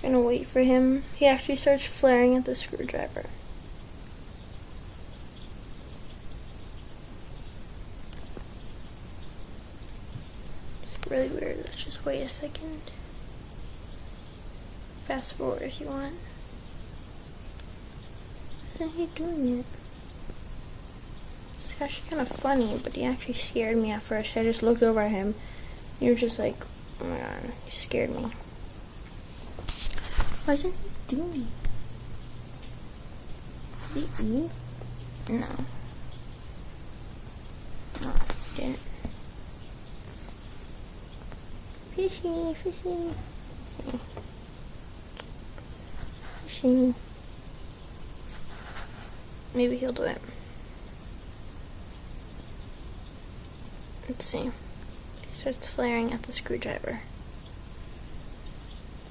gonna wait for him. He actually starts flaring at the screwdriver. It's really weird. Let's just wait a second. Fast forward if you want. Isn't he doing it? It's actually kind of funny, but he actually scared me at first. I just looked over at him. And you're just like, oh my god, he scared me. Why isn't he doing it? Did he eat? No. No, he didn't. Fishy, fishy. Fishy. Maybe he'll do it. Let's see. He starts flaring at the screwdriver.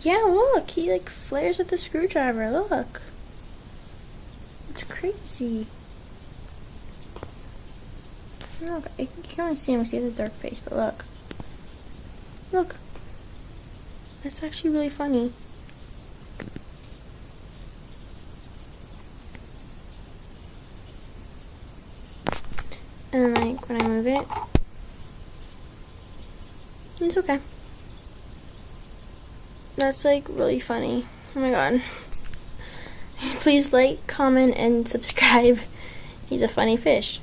Yeah, look! He like flares at the screwdriver. Look! It's crazy. Look, you can only see him because he has a dark face, but look. Look! That's actually really funny. And like when I move it, it's okay. That's like really funny. Oh my god. Please like, comment, and subscribe. He's a funny fish.